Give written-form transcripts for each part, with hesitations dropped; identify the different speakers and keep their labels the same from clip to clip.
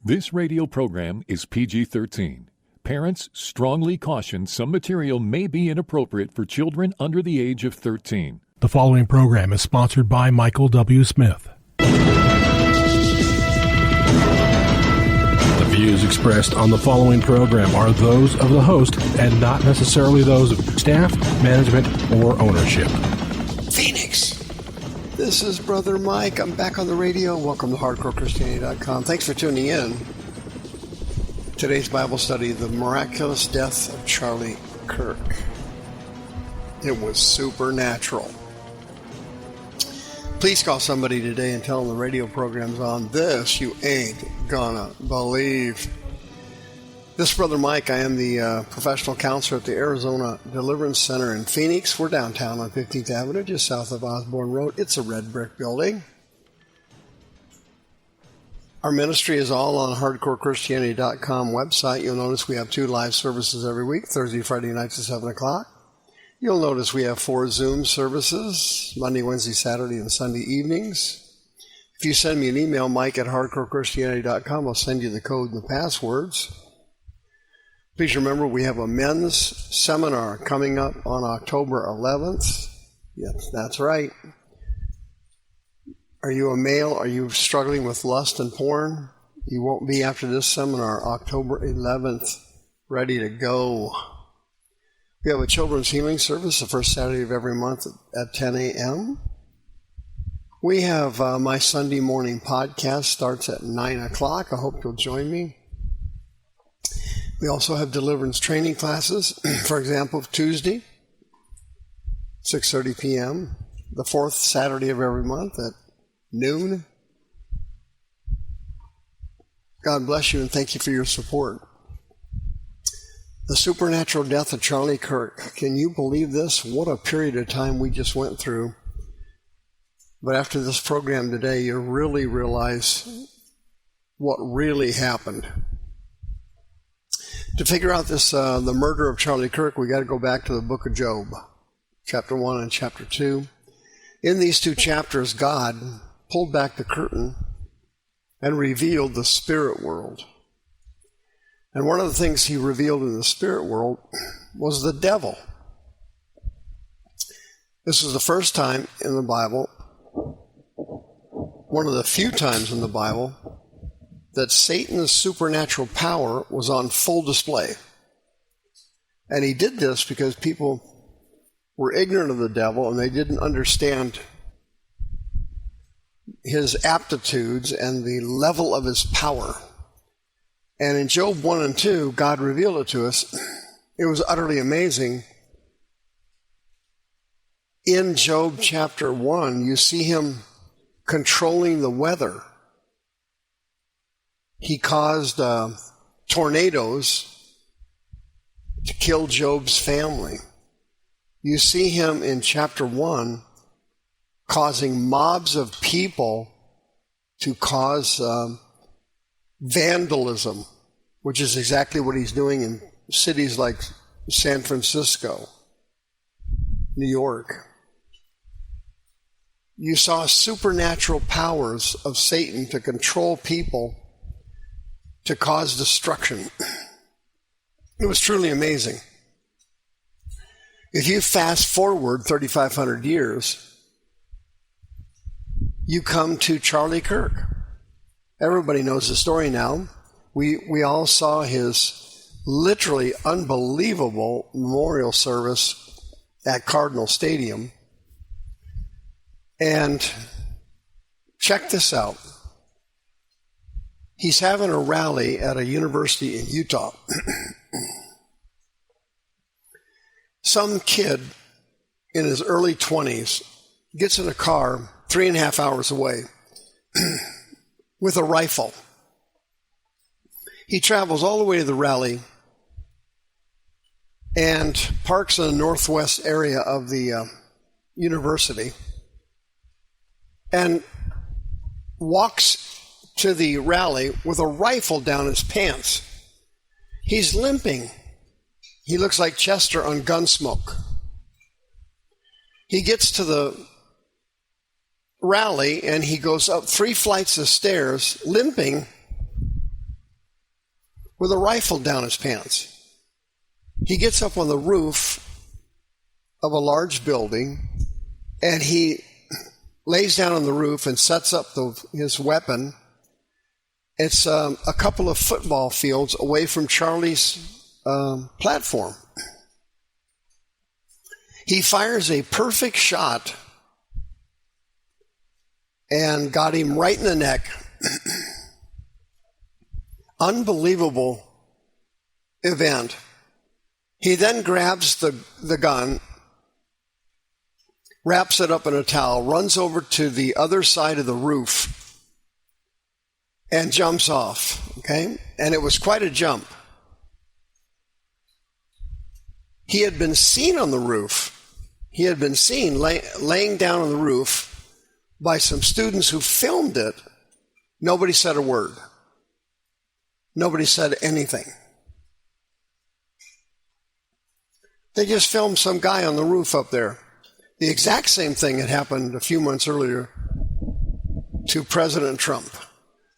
Speaker 1: This radio program is PG-13. Parents strongly caution some material may be inappropriate for children under the age of 13.
Speaker 2: The following program is sponsored by Michael W. Smith. The views expressed on the following program are those of the host and not necessarily those of staff, management, or ownership.
Speaker 3: Phoenix, this is Brother Mike. I'm back on the radio. Welcome to HardcoreChristianity.com. Thanks for tuning in. Today's Bible study, The Miraculous Death of Charlie Kirk. It was supernatural. Please call somebody today and tell them the radio program's on. This you ain't gonna believe. This is Brother Mike. I am the professional counselor at the Arizona Deliverance Center in Phoenix. We're downtown on 15th Avenue, just south of Osborne Road. It's a red brick building. Our ministry is all on HardcoreChristianity.com website. You'll notice we have 2 live services every week, Thursday, Friday nights at 7 o'clock. You'll notice we have 4 Zoom services, Monday, Wednesday, Saturday, and Sunday evenings. If you send me an email, Mike at HardcoreChristianity.com, I'll send you the code and the passwords. Please remember we have a men's seminar coming up on October 11th. Yes, that's right. Are you a male? Are you struggling with lust and porn? You won't be after this seminar, October 11th, ready to go. We have a children's healing service the first Saturday of every month at 10 a.m. We have my Sunday morning podcast starts at 9 o'clock. I hope you'll join me. We also have deliverance training classes. For example, Tuesday, 6:30 p.m., the 4th Saturday of every month at noon. God bless you and thank you for your support. The supernatural death of Charlie Kirk. Can you believe this? What a period of time we just went through. But after this program today, you really realize what really happened. To figure out this, the murder of Charlie Kirk, we got to go back to the book of Job, chapter 1 and chapter 2. In these 2 chapters, God pulled back the curtain and revealed the spirit world. And one of the things he revealed in the spirit world was the devil. This is the first time in the Bible, one of the few times in the Bible, that Satan's supernatural power was on full display. And he did this because people were ignorant of the devil and they didn't understand his aptitudes and the level of his power. And in Job 1 and 2, God revealed it to us. It was utterly amazing. In Job chapter 1, you see him controlling the weather. He caused tornadoes to kill Job's family. You see him in chapter 1 causing mobs of people to cause vandalism, which is exactly what he's doing in cities like San Francisco, New York. You saw supernatural powers of Satan to control people, to cause destruction. It was truly amazing. If you fast forward 3,500 years, you come to Charlie Kirk. Everybody knows the story now. We all saw his literally unbelievable memorial service at Cardinal Stadium. And check this out. He's having a rally at a university in Utah. Some kid in his early 20s gets in a car 3.5 hours away with a rifle. He travels all the way to the rally and parks in the northwest area of the university and walks to the rally with a rifle down his pants. He's limping. He looks like Chester on Gunsmoke. He gets to the rally and he goes up 3 flights of stairs limping with a rifle down his pants. He gets up on the roof of a large building, and he lays down on the roof and sets up his weapon. It's a couple of football fields away from Charlie's platform. He fires a perfect shot and got him right in the neck. Unbelievable event. He then grabs the gun, wraps it up in a towel, runs over to the other side of the roof, and jumps off. Okay? And it was quite a jump. He had been seen on the roof. He had been seen laying down on the roof by some students who filmed it. Nobody said a word. Nobody said anything. They just filmed some guy on the roof up there. The exact same thing had happened a few months earlier to President Trump.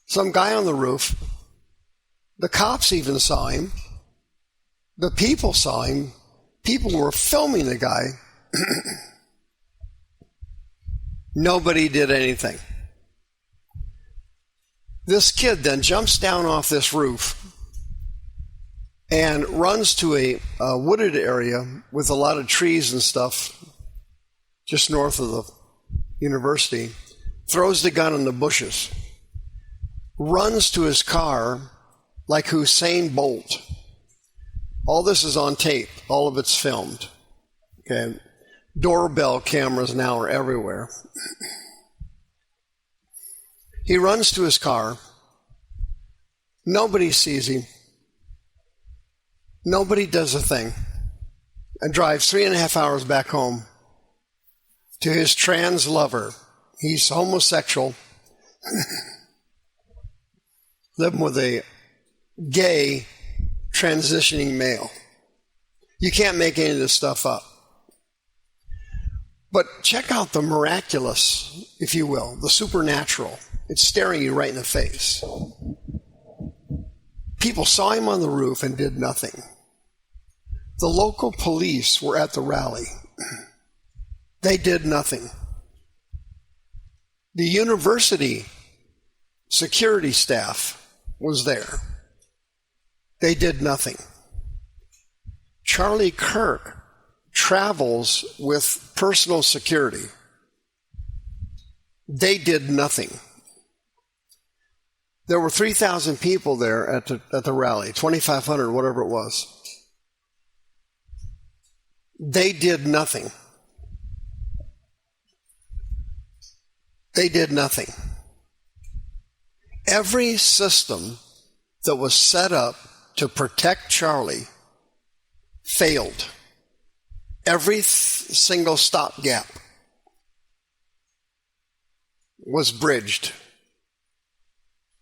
Speaker 3: Some guy on the roof. The cops even saw him. The people saw him. People were filming the guy. Nobody did anything. This kid then jumps down off this roof and runs to a wooded area with a lot of trees and stuff just north of the university, throws the gun in the bushes, runs to his car like Usain Bolt. All this is on tape. All of it's filmed. Okay. Doorbell cameras now are everywhere. He runs to his car. Nobody sees him. Nobody does a thing. And drives 3.5 hours back home to his trans lover. He's homosexual. Living with a gay transitioning male. You can't make any of this stuff up. But check out the miraculous, if you will, the supernatural. It's staring you right in the face. People saw him on the roof and did nothing. The local police were at the rally. They did nothing. The university security staff was there. They did nothing. Charlie Kirk travels with personal security. They did nothing. There were 3,000 people there at the rally, 2,500, whatever it was. They did nothing. They did nothing. Every system that was set up to protect Charlie failed. Every single stopgap was bridged.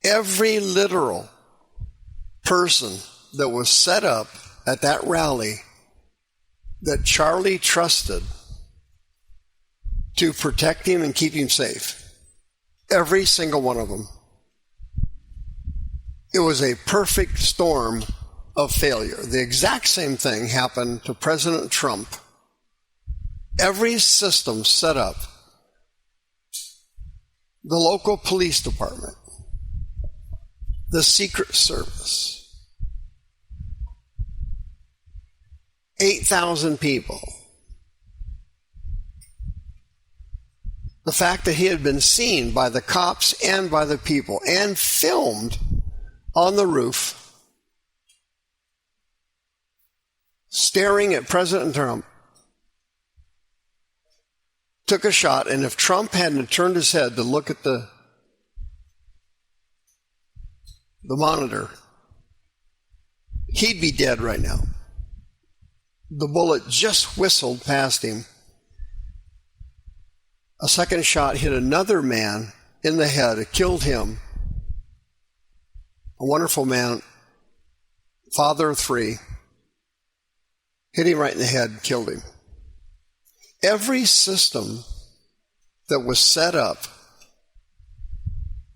Speaker 3: Every literal person that was set up at that rally that Charlie trusted to protect him and keep him safe, every single one of them. It was a perfect storm of failure. The exact same thing happened to President Trump. Every system set up, the local police department, the Secret Service, 8,000 people. The fact that he had been seen by the cops and by the people and filmed on the roof, staring at President Trump, took a shot, and if Trump hadn't turned his head to look at the monitor, he'd be dead right now. The bullet just whistled past him. A second shot hit another man in the head. It killed him. A wonderful man, father of 3, hit him right in the head, killed him. Every system that was set up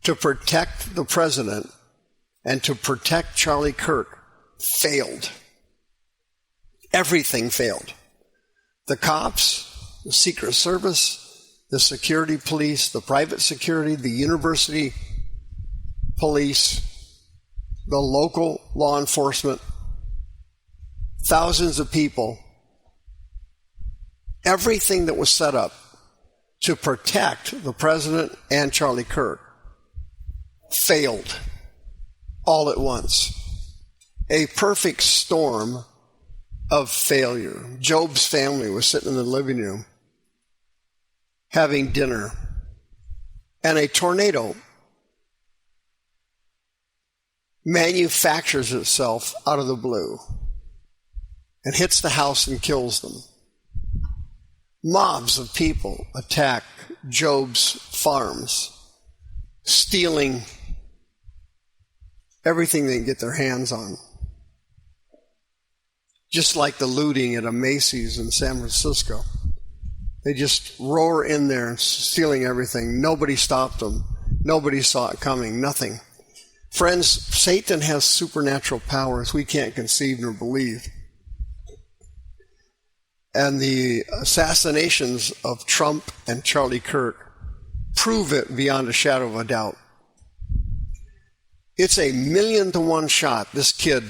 Speaker 3: to protect the president and to protect Charlie Kirk failed. Everything failed. The cops, the Secret Service, the security police, the private security, the university police, the local law enforcement, thousands of people, everything that was set up to protect the president and Charlie Kirk failed all at once. A perfect storm of failure. Job's family was sitting in the living room having dinner, and a tornado manufactures itself out of the blue and hits the house and kills them. Mobs of people attack Job's farms, stealing everything they can get their hands on. Just like the looting at a Macy's in San Francisco. They just roar in there and stealing everything. Nobody stopped them. Nobody saw it coming. Nothing. Friends, Satan has supernatural powers we can't conceive nor believe. And the assassinations of Trump and Charlie Kirk prove it beyond a shadow of a doubt. It's a 1,000,000-to-1 shot this kid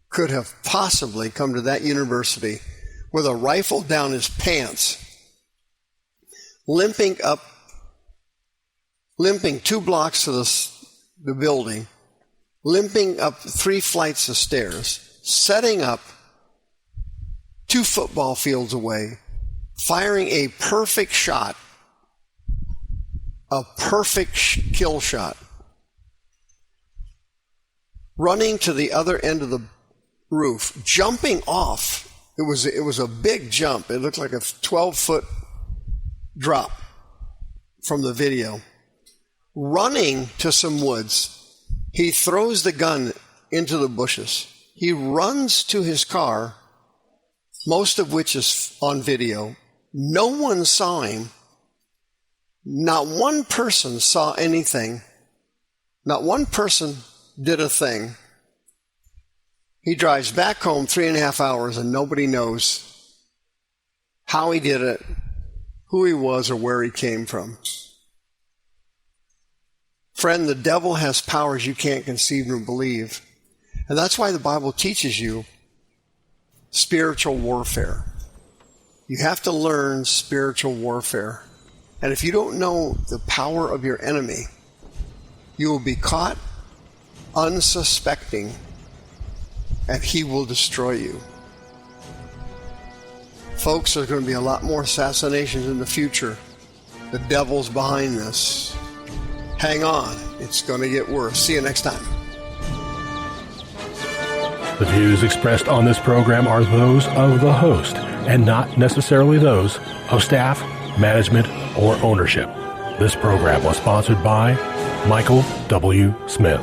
Speaker 3: could have possibly come to that university with a rifle down his pants, limping 2 blocks to the building, limping up 3 flights of stairs, setting up 2 football fields away, firing a perfect shot, a perfect kill shot, running to the other end of the roof, jumping off. It was a big jump. It looked like a 12-foot drop from the video. Running to some woods, he throws the gun into the bushes. He runs to his car, most of which is on video. No one saw him. Not one person saw anything. Not one person did a thing. He drives back home 3.5 hours and nobody knows how he did it, who he was, or where he came from. Friend, the devil has powers you can't conceive nor believe. And that's why the Bible teaches you spiritual warfare. You have to learn spiritual warfare. And if you don't know the power of your enemy, you will be caught unsuspecting, and he will destroy you. Folks, there's going to be a lot more assassinations in the future. The devil's behind this. Hang on. It's going to get worse. See you next time.
Speaker 2: The views expressed on this program are those of the host and not necessarily those of staff, management, or ownership. This program was sponsored by Michael W. Smith.